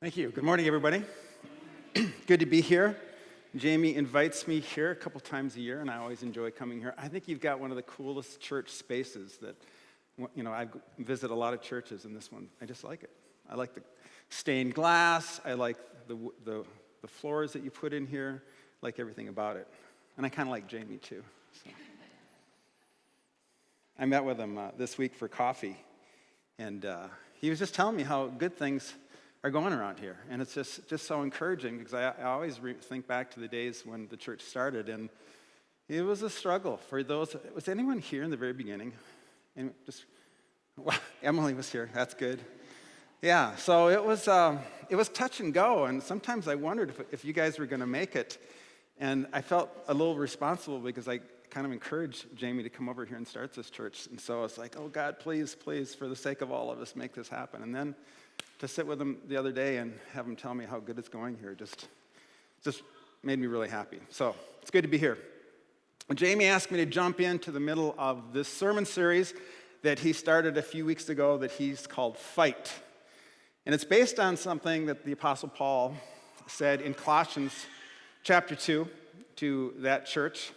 Thank you. Good morning, everybody. Good to be here. Jamie invites me here a couple times a year, and I always enjoy coming here. I think you've got one of the coolest church spaces that, I visit a lot of churches, and this one, I just like it. I like the stained glass. I like the floors that you put in here. I like everything about it. And I kind of like Jamie, too. So. I met with him this week for coffee, and he was just telling me how good things are going around here. And it's just so encouraging because I always think back to the days when the church started, and it was a struggle for those. Was anyone here in the very beginning? And well, Emily was here. That's good. Yeah, so it was touch and go, and sometimes I wondered if you guys were going to make it. And I felt a little responsible because I kind of encouraged Jamie to come over here and start this church. And so I was like, oh, God, please, for the sake of all of us, make this happen. And then to sit with him the other day and have him tell me how good it's going here just made me really happy. So it's good to be here. Jamie asked me to jump into the middle of this sermon series that he started a few weeks ago that he's called Fight. And it's based on something that the Apostle Paul said in Colossians chapter 2 to that church.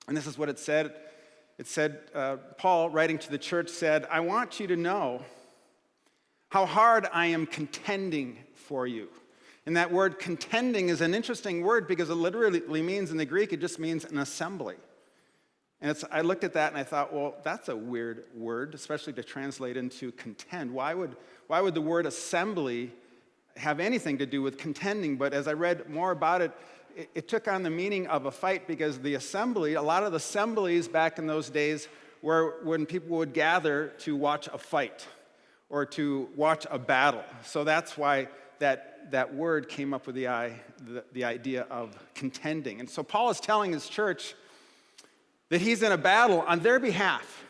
And this is what it said. It said, Paul, writing to the church, said, I want you to know how hard I am contending for you. And that word contending is an interesting word because it literally means, in the Greek, it just means an assembly. And I looked at that and I thought, well, that's a weird word, especially to translate into contend. Why would the word assembly have anything to do with contending? But as I read more about it, it took on the meaning of a fight because the assembly, a lot of the assemblies back in those days were when people would gather to watch a fight or to watch a battle. So that's why that word came up with the idea of contending. And so Paul is telling his church that he's in a battle on their behalf.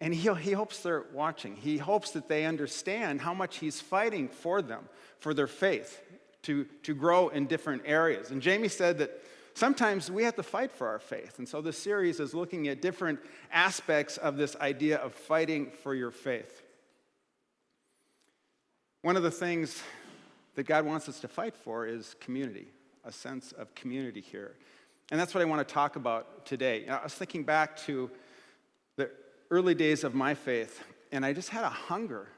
And he hopes they're watching. He hopes that they understand how much he's fighting for them, for their faith, to grow in different areas. And Jamie said that sometimes we have to fight for our faith. And so this series is looking at different aspects of this idea of fighting for your faith. One of the things that God wants us to fight for is community, a sense of community here. And that's what I want to talk about today. I was thinking back to the early days of my faith, and I just had a hunger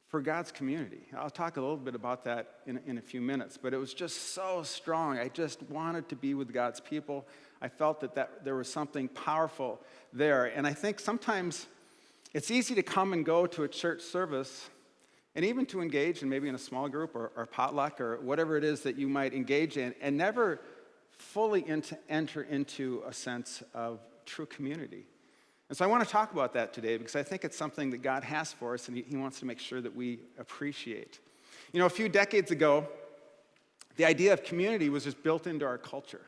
for God's community. I'll talk a little bit about that in a few minutes, but it was just so strong. I just wanted to be with God's people. I felt that there was something powerful there. And I think sometimes it's easy to come and go to a church service and even to engage in maybe in a small group or potluck or whatever it is that you might engage in and never fully enter into a sense of true community. And so I want to talk about that today because I think it's something that God has for us and he wants to make sure that we appreciate. You know, a few decades ago, the idea of community was just built into our culture.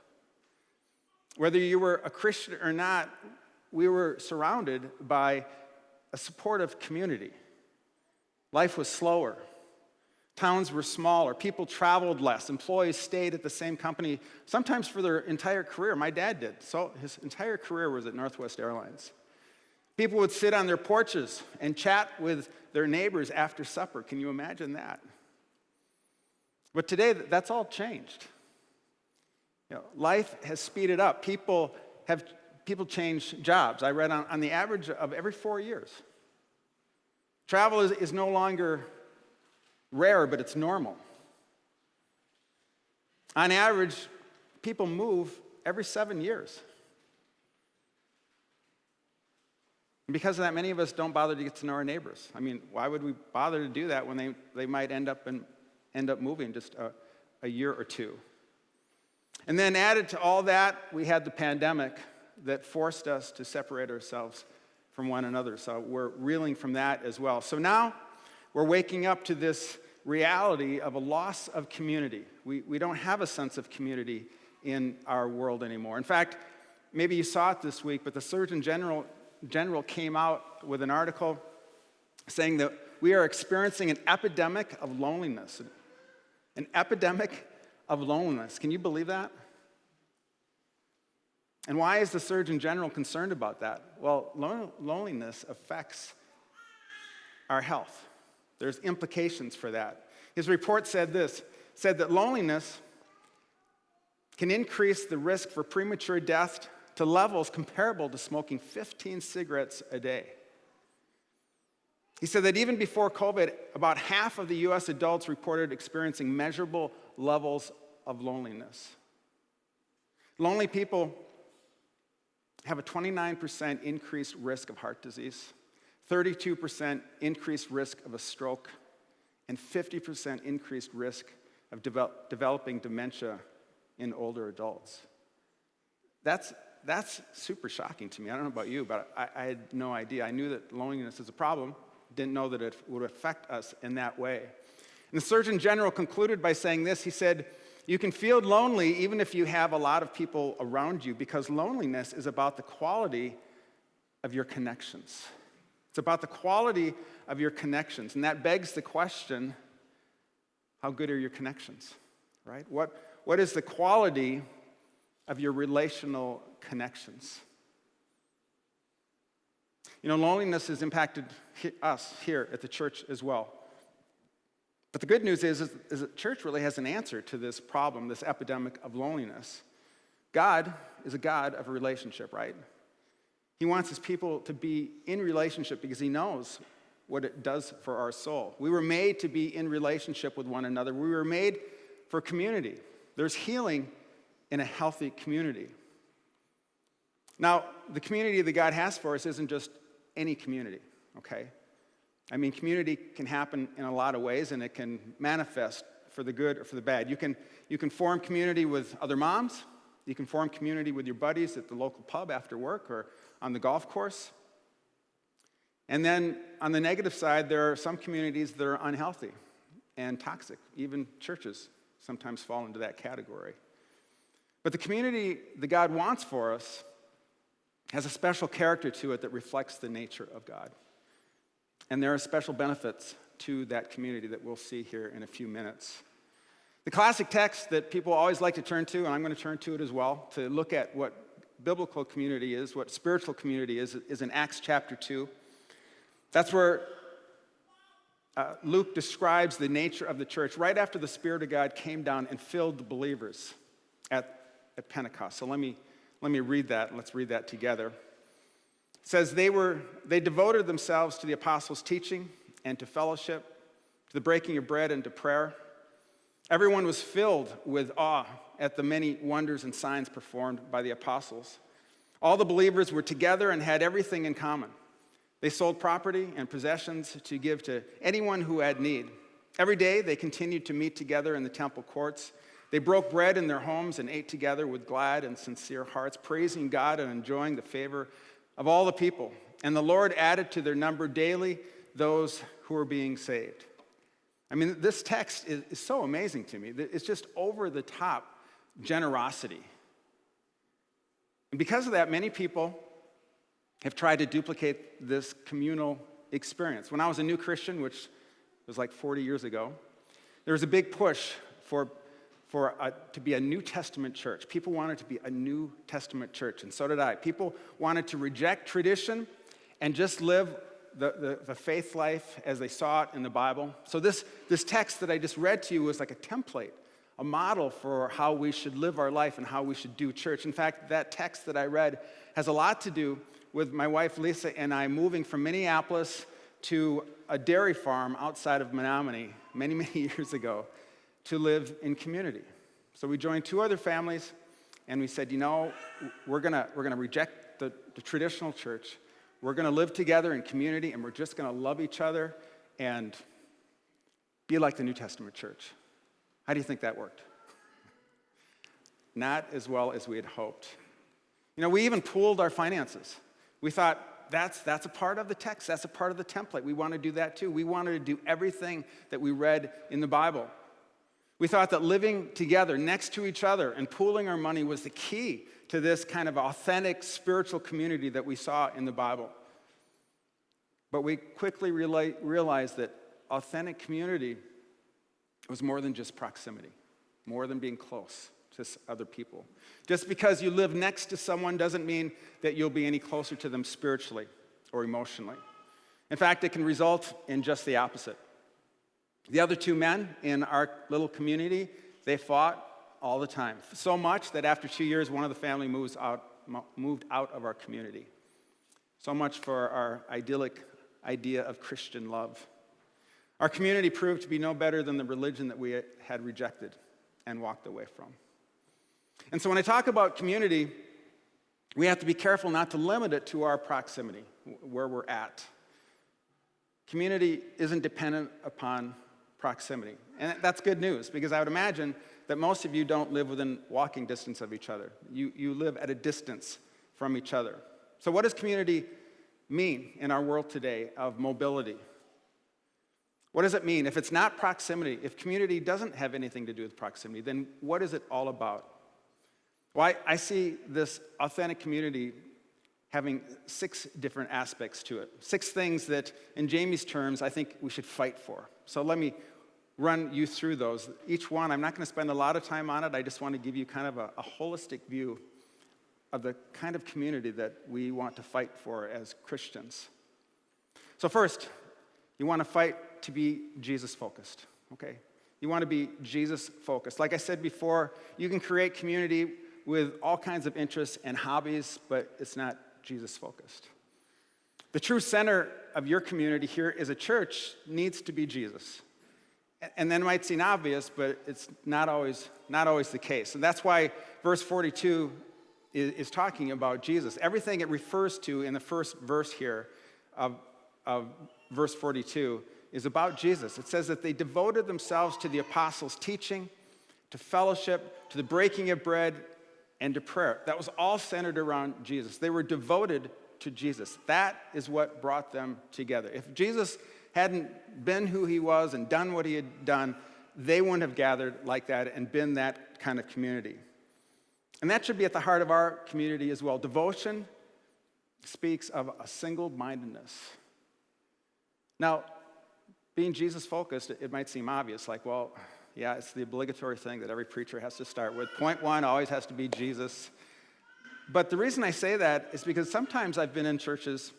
Whether you were a Christian or not, we were surrounded by a supportive community. Life was slower. Towns were smaller. People traveled less. Employees stayed at the same company, sometimes for their entire career. My dad did. So his entire career was at Northwest Airlines. People would sit on their porches and chat with their neighbors after supper. Can you imagine that? But today, that's all changed. Life has speeded up. People change jobs. I read on the average of every 4 years. Travel is no longer rare, but it's normal. On average, people move every 7 years. And because of that, many of us don't bother to get to know our neighbors. I mean, why would we bother to do that when they might end up moving just a year or two? And then added to all that, we had the pandemic that forced us to separate ourselves from one another. So we're reeling from that as well. So now we're waking up to this reality of a loss of community. We don't have a sense of community in our world anymore. In fact, maybe you saw it this week, but the Surgeon General came out with an article saying that we are experiencing an epidemic of loneliness. An epidemic of loneliness. Can you believe that? And why is the Surgeon General concerned about that? Well, loneliness affects our health. There's implications for that. His report said that loneliness can increase the risk for premature death to levels comparable to smoking 15 cigarettes a day. He said that even before COVID, about half of the U.S. adults reported experiencing measurable levels of loneliness. Lonely people have a 29% increased risk of heart disease, 32% increased risk of a stroke, and 50% increased risk of developing dementia in older adults. That's super shocking to me. I don't know about you, but I had no idea. I knew that loneliness is a problem, didn't know that it would affect us in that way. And the Surgeon General concluded by saying this. He said, "You can feel lonely even if you have a lot of people around you, because loneliness is about the quality of your connections." It's about the quality of your connections. And that begs the question, how good are your connections, right? What is the quality of your relational connections? You know, loneliness has impacted us here at the church as well. But the good news is that church really has an answer to this problem, this epidemic of loneliness. God is a God of a relationship, right? He wants his people to be in relationship because he knows what it does for our soul. We were made to be in relationship with one another. We were made for community. There's healing in a healthy community. Now, the community that God has for us isn't just any community, okay? I mean, community can happen in a lot of ways, and it can manifest for the good or for the bad. You can form community with other moms. You can form community with your buddies at the local pub after work or on the golf course. And then on the negative side, there are some communities that are unhealthy and toxic. Even churches sometimes fall into that category. But the community that God wants for us has a special character to it that reflects the nature of God. And there are special benefits to that community that we'll see here in a few minutes. The classic text that people always like to turn to, and I'm going to turn to it as well, to look at what biblical community is, what spiritual community is in Acts chapter 2. That's where Luke describes the nature of the church right after the Spirit of God came down and filled the believers at Pentecost. So let me read that, and let's read that together. It says, they devoted themselves to the apostles' teaching and to fellowship, to the breaking of bread and to prayer. Everyone was filled with awe at the many wonders and signs performed by the apostles. All the believers were together and had everything in common. They sold property and possessions to give to anyone who had need. Every day they continued to meet together in the temple courts. They broke bread in their homes and ate together with glad and sincere hearts, praising God and enjoying the favor of all the people. And the Lord added to their number daily those who were being saved. I mean, this text is so amazing to me. It's just over-the-top generosity. And because of that, many people have tried to duplicate this communal experience. When I was a new Christian, which was like 40 years ago, there was a big push to be a New Testament church. People wanted to be a New Testament church, and so did I. People wanted to reject tradition and just live the faith life as they saw it in the Bible. So this text that I just read to you was like a template, a model for how we should live our life and how we should do church. In fact, that text that I read has a lot to do with my wife Lisa and I moving from Minneapolis to a dairy farm outside of Menominee many, many years ago to live in community. So we joined two other families, and we said, we're gonna reject the traditional church. We're gonna live together in community, and we're just gonna love each other and be like the New Testament church. How do you think that worked? Not as well as we had hoped. We even pooled our finances. We thought, that's a part of the text, that's a part of the template. We want to do that too. We wanted to do everything that we read in the Bible. We thought that living together next to each other and pooling our money was the key to this kind of authentic spiritual community that we saw in the Bible. But we quickly realized that authentic community was more than just proximity, more than being close to other people. Just because you live next to someone doesn't mean that you'll be any closer to them spiritually or emotionally. In fact, it can result in just the opposite. The other two men in our little community, they fought all the time. So much that after 2 years, one of the family moved out of our community. So much for our idyllic idea of Christian love. Our community proved to be no better than the religion that we had rejected and walked away from. And so when I talk about community, we have to be careful not to limit it to our proximity, where we're at. Community isn't dependent upon proximity. And that's good news, because I would imagine that most of you don't live within walking distance of each other. You live at a distance from each other. So what does community mean in our world today of mobility? What does it mean? If it's not proximity, if community doesn't have anything to do with proximity, then what is it all about? Well, I see this authentic community having 6 different aspects to it. 6 things that, in Jamie's terms, I think we should fight for. So let me run you through those. Each one, I'm not going to spend a lot of time on it. I just want to give you kind of a holistic view of the kind of community that we want to fight for as Christians. So first, you want to fight to be Jesus-focused, okay? You want to be Jesus-focused. Like I said before, you can create community with all kinds of interests and hobbies, but it's not Jesus-focused. The true center of your community here as a church needs to be Jesus. And that might seem obvious, but it's not always the case. And that's why verse 42 is talking about Jesus. Everything it refers to in the first verse here of verse 42 is about Jesus. It says that they devoted themselves to the apostles' teaching, to fellowship, to the breaking of bread, and to prayer. That was all centered around Jesus. They were devoted to Jesus. That is what brought them together. If Jesus hadn't been who he was and done what he had done, they wouldn't have gathered like that and been that kind of community. And that should be at the heart of our community as well. Devotion speaks of a single-mindedness. Now, being Jesus-focused, it might seem obvious, like, well, yeah, it's the obligatory thing that every preacher has to start with. Point 1 always has to be Jesus. But the reason I say that is because sometimes I've been in churches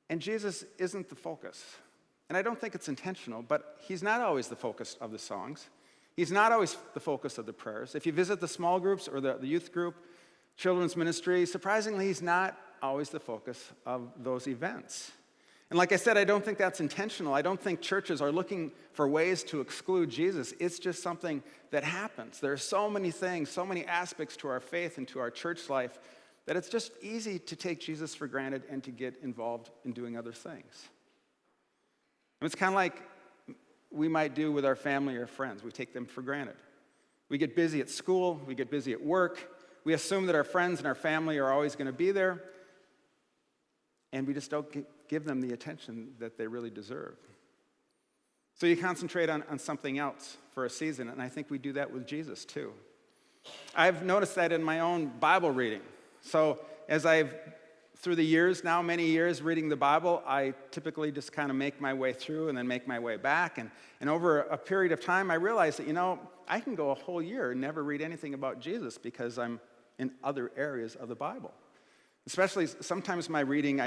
and Jesus isn't the focus. And I don't think it's intentional, but he's not always the focus of the songs. He's not always the focus of the prayers. If you visit the small groups or the youth group, children's ministry, surprisingly, he's not always the focus of those events. And like I said, I don't think that's intentional. I don't think churches are looking for ways to exclude Jesus. It's just something that happens. There are so many things, so many aspects to our faith and to our church life that it's just easy to take Jesus for granted and to get involved in doing other things. And it's kind of like we might do with our family or friends. We take them for granted. We get busy at school. We get busy at work. We assume that our friends and our family are always going to be there. And we just don't give them the attention that they really deserve. So you concentrate on something else for a season, and I think we do that with Jesus too. I've noticed that in my own Bible reading. So as through the years now, many years reading the Bible, I typically just kind of make my way through and then make my way back. And over a period of time, I realized that, I can go a whole year and never read anything about Jesus because I'm in other areas of the Bible. Especially sometimes my reading,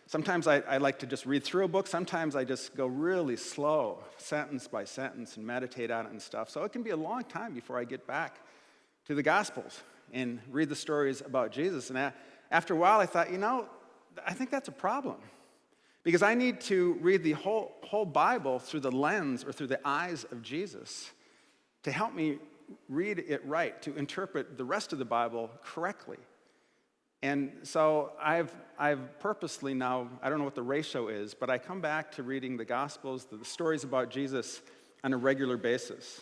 sometimes I like to just read through a book. Sometimes I just go really slow, sentence by sentence, and meditate on it and stuff. So it can be a long time before I get back to the Gospels and read the stories about Jesus. And after a while, I thought, I think that's a problem. Because I need to read the whole Bible through the lens or through the eyes of Jesus to help me read it right, to interpret the rest of the Bible correctly. And so I've purposely now, I don't know what the ratio is, but I come back to reading the Gospels, the stories about Jesus on a regular basis.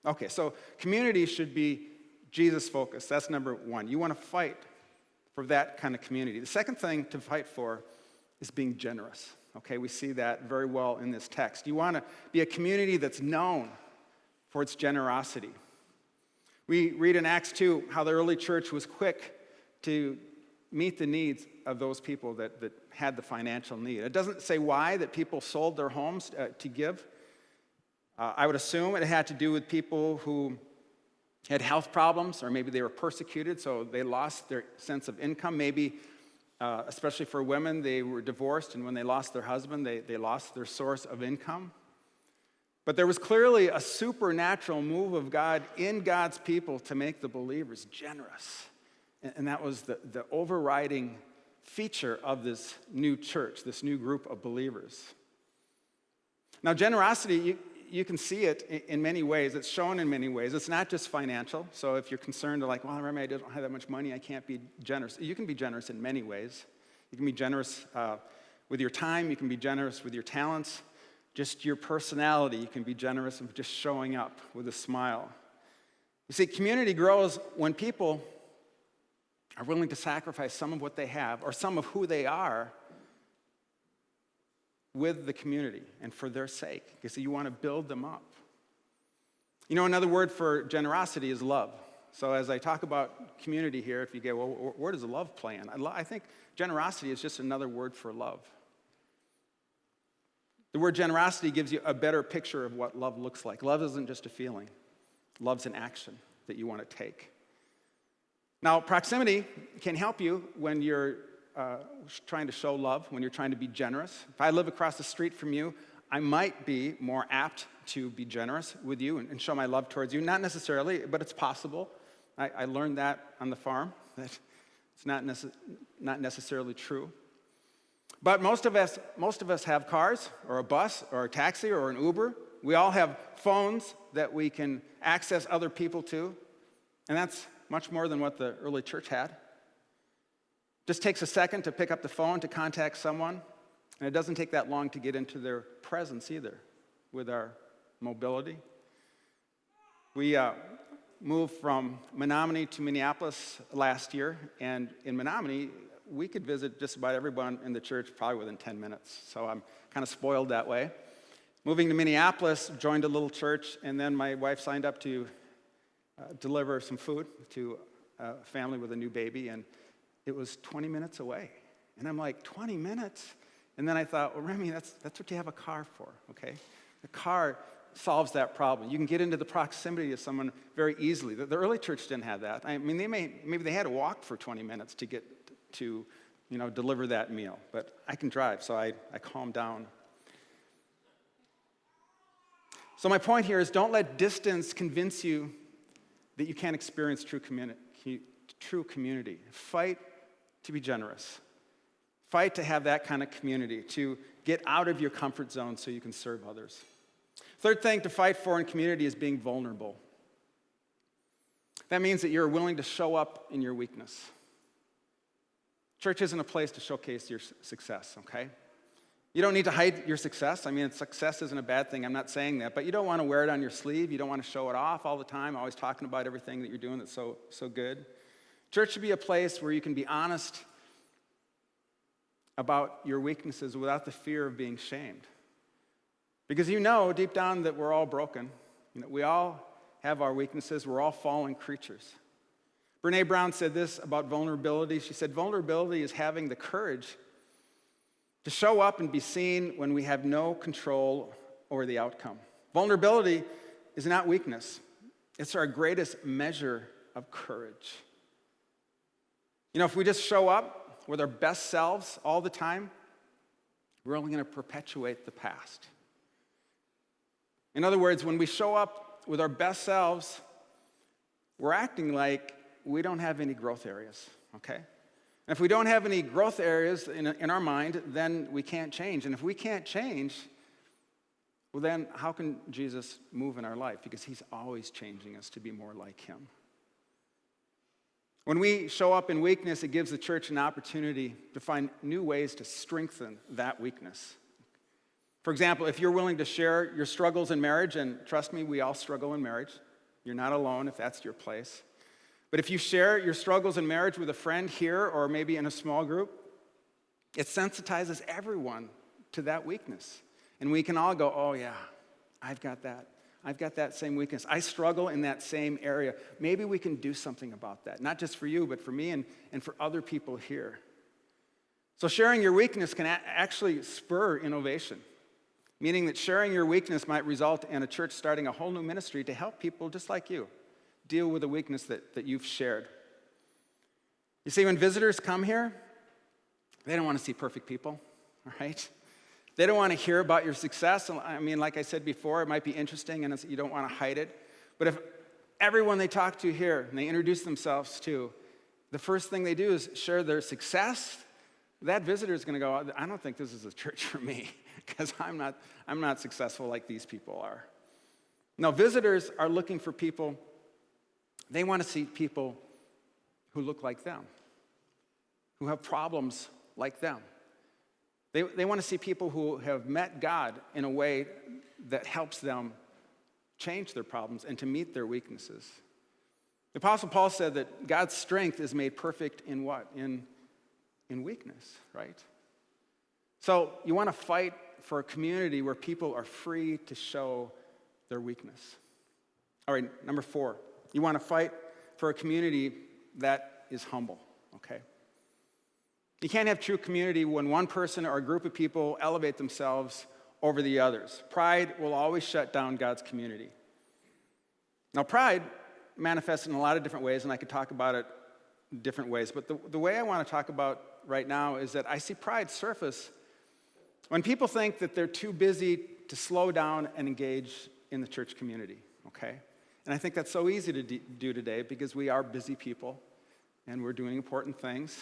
Okay, so community should be Jesus-focused. That's number one. You want to fight for that kind of community. The second thing to fight for is being generous. Okay, we see that very well in this text. You want to be a community that's known for its generosity. We read in Acts 2 how the early church was quick to meet the needs of those people that had the financial need. It doesn't say why that people sold their homes to give. I would assume it had to do with people who had health problems, or maybe they were persecuted, so they lost their sense of income. Maybe, especially for women, they were divorced, and when they lost their husband, they lost their source of income. But there was clearly a supernatural move of God in God's people to make the believers generous. And that was the overriding feature of this new church, this new group of believers. Now, generosity, you can see it in many ways. It's shown in many ways. It's not just financial. So if you're concerned, like, well, Remy, I don't have that much money, I can't be generous. You can be generous in many ways. You can be generous with your time. You can be generous with your talents. Just your personality. You can be generous of just showing up with a smile. You see, community grows when people are willing to sacrifice some of what they have or some of who they are with the community and for their sake. You see, you want to build them up. You know, another word for generosity is love. So as I talk about community here, if you go, well, where does love play in? I think generosity is just another word for love. The word generosity gives you a better picture of what love looks like. Love isn't just a feeling. Love's an action that you want to take. Now, proximity can help you when you're trying to show love, when you're trying to be generous. If I live across the street from you, I might be more apt to be generous with you and show my love towards you. Not necessarily, but it's possible. I learned that on the farm, that it's not necessarily true. But most of us have cars or a bus or a taxi or an Uber. We all have phones that we can access other people to, and that's much more than what the early church had. Just takes a second to pick up the phone to contact someone, and it doesn't take that long to get into their presence either with our mobility. We moved from Menominee to Minneapolis last year, and in Menominee, we could visit just about everyone in the church probably within 10 minutes. So I'm kind of spoiled that way. Moving to Minneapolis, joined a little church, and then my wife signed up to deliver some food to a family with a new baby, and it was 20 minutes away. And I'm like, 20 minutes? And then I thought, well, Remy, that's what you have a car for, okay? The car solves that problem. You can get into the proximity of someone very easily. The early church didn't have that. I mean, maybe they had to walk for 20 minutes to get to, deliver that meal. But I can drive, so I calm down. So my point here is, don't let distance convince you that you can't experience true community. Fight to be generous. Fight to have that kind of community, to get out of your comfort zone so you can serve others. Third thing to fight for in community is being vulnerable. That means that you're willing to show up in your weakness. Church isn't a place to showcase your success, okay? You don't need to hide your success. I mean, success isn't a bad thing. I'm not saying that. But you don't want to wear it on your sleeve. You don't want to show it off all the time, always talking about everything that you're doing that's so good. Church should be a place where you can be honest about your weaknesses without the fear of being shamed. Because you know deep down that we're all broken. We all have our weaknesses. We're all fallen creatures. Brene Brown said this about vulnerability. She said, vulnerability is having the courage to show up and be seen when we have no control over the outcome. Vulnerability is not weakness. It's our greatest measure of courage. If we just show up with our best selves all the time, we're only going to perpetuate the past. In other words, when we show up with our best selves, we're acting like we don't have any growth areas, okay? And if we don't have any growth areas in our mind, then we can't change. And if we can't change, well then how can Jesus move in our life? Because he's always changing us to be more like him. When we show up in weakness, it gives the church an opportunity to find new ways to strengthen that weakness. For example, if you're willing to share your struggles in marriage, and trust me, we all struggle in marriage. You're not alone if that's your place. But if you share your struggles in marriage with a friend here or maybe in a small group, it sensitizes everyone to that weakness. And we can all go, oh yeah, I've got that. I've got that same weakness. I struggle in that same area. Maybe we can do something about that. Not just for you, but for me and for other people here. So sharing your weakness can actually spur innovation, meaning that sharing your weakness might result in a church starting a whole new ministry to help people just like you deal with the weakness that you've shared. You see, when visitors come here, they don't want to see perfect people, all right? They don't want to hear about your success. I mean, like I said before, it might be interesting and you don't want to hide it. But if everyone they talk to here and they introduce themselves to, the first thing they do is share their success, that visitor is going to go, I don't think this is a church for me because I'm not successful like these people are. No, visitors are looking for people, they want to see people who look like them, who have problems like them. They want to see people who have met God in a way that helps them change their problems and to meet their weaknesses. The Apostle Paul said that God's strength is made perfect in what? In weakness, right? So you want to fight for a community where people are free to show their weakness. All right, number 4. You want to fight for a community that is humble, okay? You can't have true community when one person or a group of people elevate themselves over the others. Pride will always shut down God's community. Now, pride manifests in a lot of different ways, and I could talk about it different ways, but the way I want to talk about right now is that I see pride surface when people think that they're too busy to slow down and engage in the church community, okay? And I think that's so easy to do today because we are busy people and we're doing important things.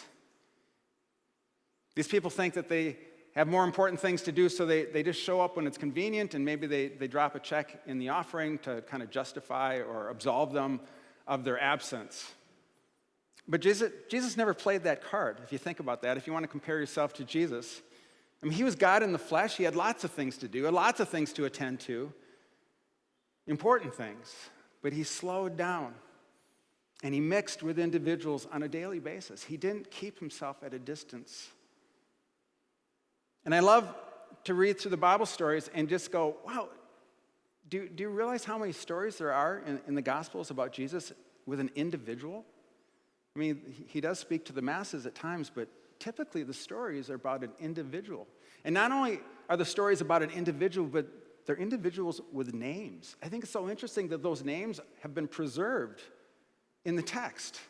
These people think that they have more important things to do, so they just show up when it's convenient, and maybe they drop a check in the offering to kind of justify or absolve them of their absence. But Jesus never played that card, if you think about that. If you want to compare yourself to Jesus, I mean, he was God in the flesh. He had lots of things to do, had lots of things to attend to, important things. But he slowed down, and he mixed with individuals on a daily basis. He didn't keep himself at a distance. And I love to read through the Bible stories and just go, wow, do you realize how many stories there are in the Gospels about Jesus with an individual? I mean, he does speak to the masses at times, but typically the stories are about an individual. And not only are the stories about an individual, but they're individuals with names. I think it's so interesting that those names have been preserved in the text.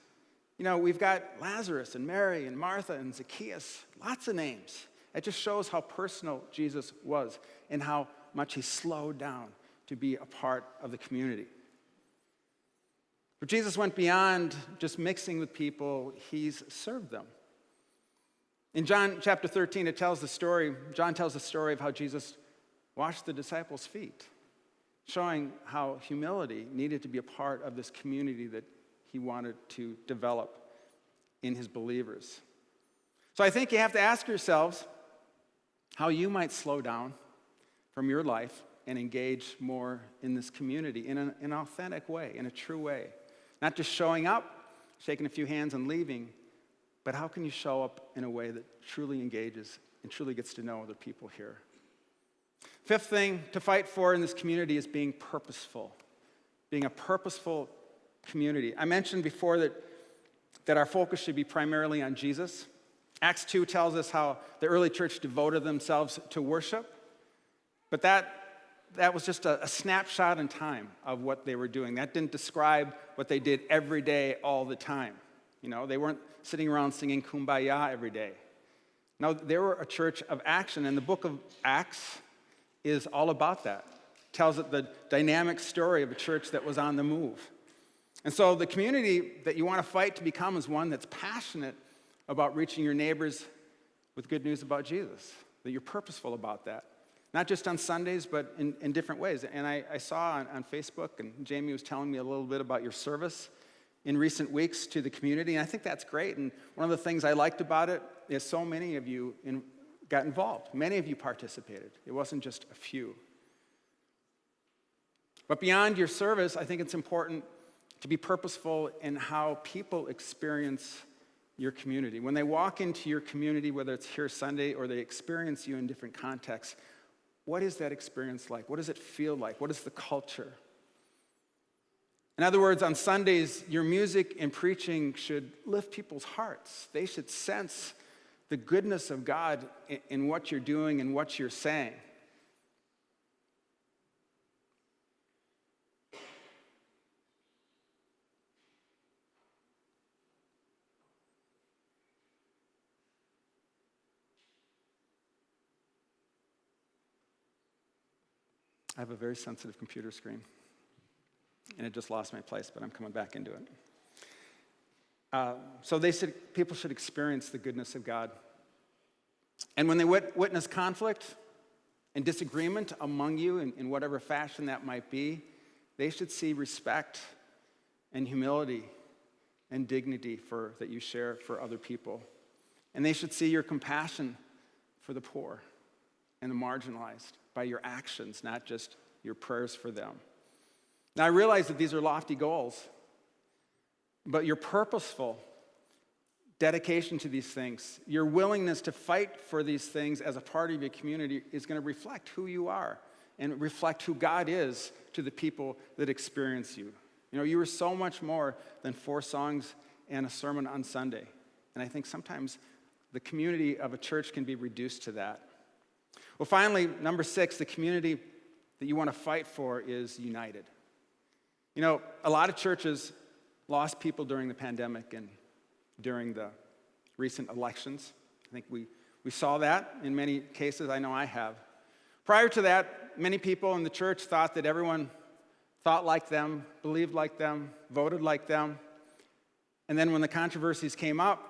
You know, we've got Lazarus and Mary and Martha and Zacchaeus, lots of names. It just shows how personal Jesus was and how much he slowed down to be a part of the community. But Jesus went beyond just mixing with people, he's served them. In John chapter 13, John tells the story of how Jesus washed the disciples' feet, showing how humility needed to be a part of this community that he wanted to develop in his believers. So I think you have to ask yourselves how you might slow down from your life and engage more in this community in an authentic way, in a true way. Not just showing up, shaking a few hands and leaving, but how can you show up in a way that truly engages and truly gets to know other people here? 5th thing to fight for in this community is being purposeful, being a purposeful community. I mentioned before that our focus should be primarily on Jesus. Acts 2 tells us how the early church devoted themselves to worship, but that was just a snapshot in time of what they were doing. That didn't describe what they did every day, all the time. You know, they weren't sitting around singing Kumbaya every day. No, they were a church of action, and the book of Acts is all about that. It tells it the dynamic story of a church that was on the move. And so the community that you want to fight to become is one that's passionate about reaching your neighbors with good news about Jesus, that you're purposeful about that. Not just on Sundays, but in different ways. And I saw on Facebook, and Jamie was telling me a little bit about your service in recent weeks to the community, and I think that's great. And one of the things I liked about it is so many of you got involved. Many of you participated. It wasn't just a few. But beyond your service, I think it's important to be purposeful in how people experience your community. When they walk into your community, whether it's here Sunday or they experience you in different contexts, what is that experience like? What does it feel like? What is the culture? In other words, on Sundays, your music and preaching should lift people's hearts. They should sense the goodness of God in what you're doing and what you're saying. I have a very sensitive computer screen, and it just lost my place, but I'm coming back into it. So they said people should experience the goodness of God. And when they witness conflict and disagreement among you in whatever fashion that might be, they should see respect and humility and dignity that you share for other people. And they should see your compassion for the poor and the marginalized by your actions, not just your prayers for them. Now, I realize that these are lofty goals, but your purposeful dedication to these things, your willingness to fight for these things as a part of your community is going to reflect who you are and reflect who God is to the people that experience you. You know, you are so much more than 4 songs and a sermon on Sunday. And I think sometimes the community of a church can be reduced to that. Well, finally, number 6, the community that you want to fight for is united. You know, a lot of churches lost people during the pandemic and during the recent elections. I think we saw that in many cases. I know I have. Prior to that, many people in the church thought that everyone thought like them, believed like them, voted like them. And then when the controversies came up,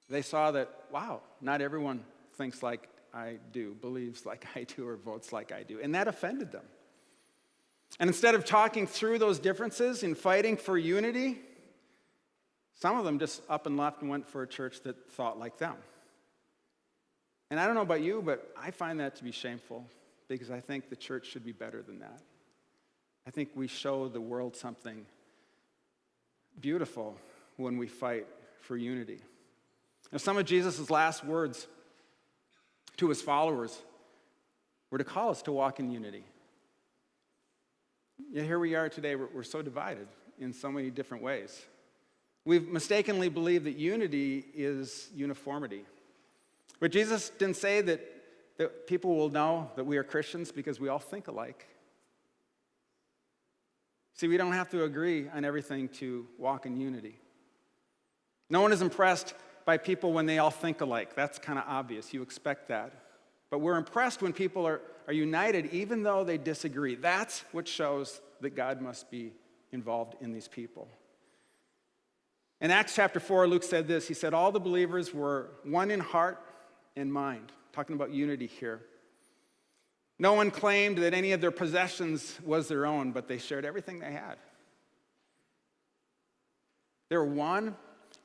they saw that, wow, not everyone thinks like I do, believes like I do, or votes like I do. And that offended them. And instead of talking through those differences and fighting for unity, some of them just up and left and went for a church that thought like them. And I don't know about you, but I find that to be shameful because I think the church should be better than that. I think we show the world something beautiful when we fight for unity. Now, some of Jesus' last words to his followers were to call us to walk in unity. Yet here we are today, we're so divided in so many different ways. We've mistakenly believed that unity is uniformity. But Jesus didn't say that people will know that we are Christians because we all think alike. See, we don't have to agree on everything to walk in unity. No one is impressed by people when they all think alike. That's kind of obvious. You expect that. But we're impressed when people are united even though they disagree. That's what shows that God must be involved in these people. In Acts chapter 4, Luke said this. He said, all the believers were one in heart and mind. Talking about unity here. No one claimed that any of their possessions was their own, but they shared everything they had. They were one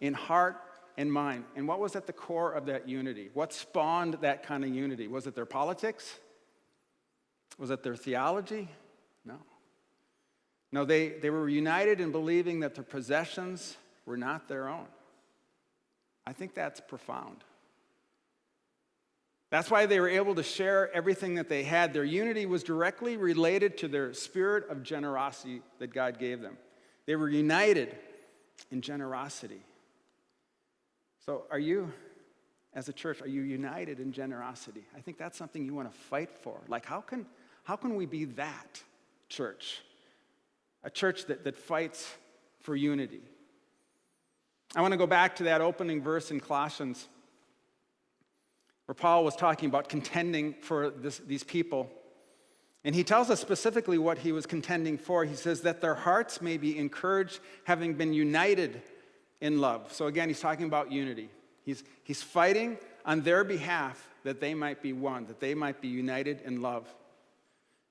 in heart and mind. And what was at the core of that unity? What spawned that kind of unity? Was it their politics? Was it their theology? No. No, they were united in believing that their possessions were not their own. I think that's profound. That's why they were able to share everything that they had. Their unity was directly related to their spirit of generosity that God gave them. They were united in generosity. So are you, as a church, are you united in generosity? I think that's something you want to fight for. Like, how can we be that church? A church that fights for unity. I want to go back to that opening verse in Colossians where Paul was talking about contending for these people. And he tells us specifically what he was contending for. He says that their hearts may be encouraged, having been united in love. So again, he's talking about unity. He's fighting on their behalf that they might be one, that they might be united in love.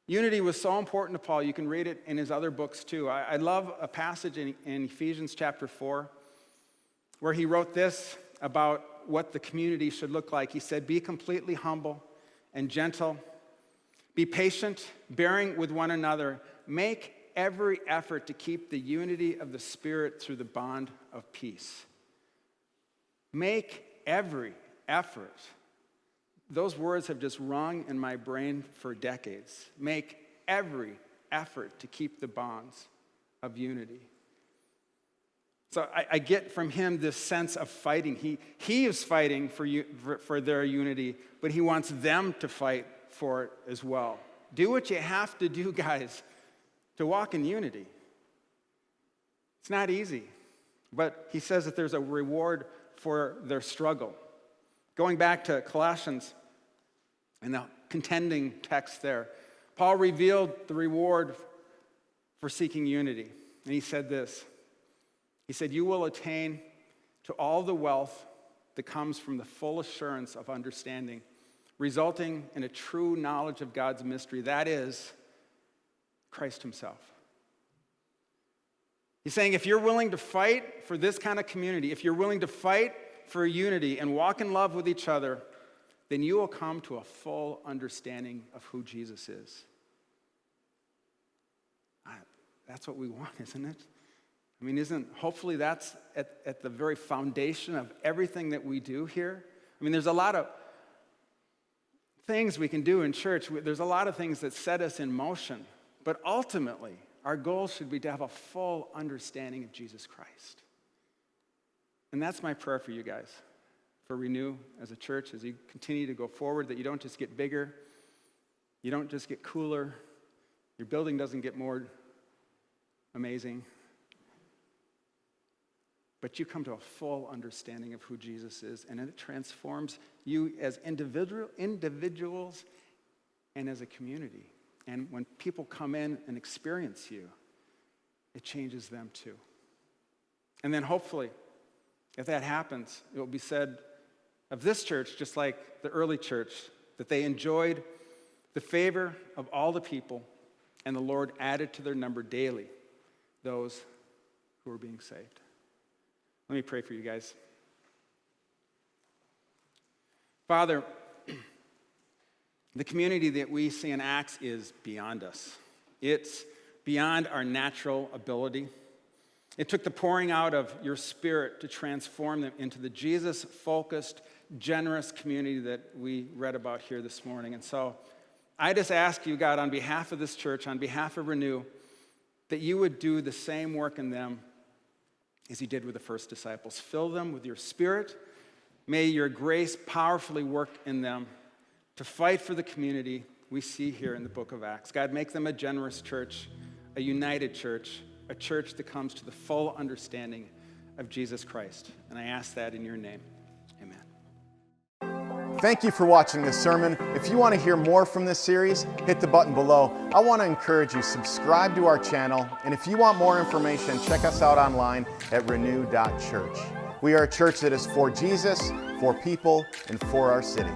Unity was so important to Paul. You can read it in his other books too. I love a passage in Ephesians chapter 4 where he wrote this about what the community should look like. He said, be completely humble and gentle. Be patient, bearing with one another. Make every effort to keep the unity of the Spirit through the bond of peace. Make every effort. Those words have just rung in my brain for decades. Make every effort to keep the bonds of unity. So I get from him this sense of fighting. He is fighting for their unity, but he wants them to fight for it as well. Do what you have to do, guys, to walk in unity. It's not easy, but he says that there's a reward for their struggle. Going back to Colossians and the contending text there, Paul revealed the reward for seeking unity. And he said this. He said, you will attain to all the wealth that comes from the full assurance of understanding, resulting in a true knowledge of God's mystery. That is Christ himself. He's saying if you're willing to fight for this kind of community, if you're willing to fight for unity and walk in love with each other, then you will come to a full understanding of who Jesus is. That's what we want, isn't it? I mean, hopefully that's at the very foundation of everything that we do here? I mean, there's a lot of things we can do in church. There's a lot of things that set us in motion. But ultimately, our goal should be to have a full understanding of Jesus Christ. And that's my prayer for you guys, for Renew as a church, as you continue to go forward, that you don't just get bigger, you don't just get cooler, your building doesn't get more amazing, but you come to a full understanding of who Jesus is, and it transforms you as individuals and as a community. And when people come in and experience you, it changes them too. And then hopefully, if that happens, it will be said of this church, just like the early church, that they enjoyed the favor of all the people, and the Lord added to their number daily those who were being saved. Let me pray for you guys. Father, the community that we see in Acts is beyond us. It's beyond our natural ability. It took the pouring out of your Spirit to transform them into the Jesus-focused, generous community that we read about here this morning. And so I just ask you, God, on behalf of this church, on behalf of Renew, that you would do the same work in them as you did with the first disciples. Fill them with your Spirit. May your grace powerfully work in them to fight for the community we see here in the book of Acts. God, make them a generous church, a united church, a church that comes to the full understanding of Jesus Christ. And I ask that in your name. Amen. Thank you for watching this sermon. If you want to hear more from this series, hit the button below. I want to encourage you, subscribe to our channel, and if you want more information, check us out online at renew.church. We are a church that is for Jesus, for people, and for our city.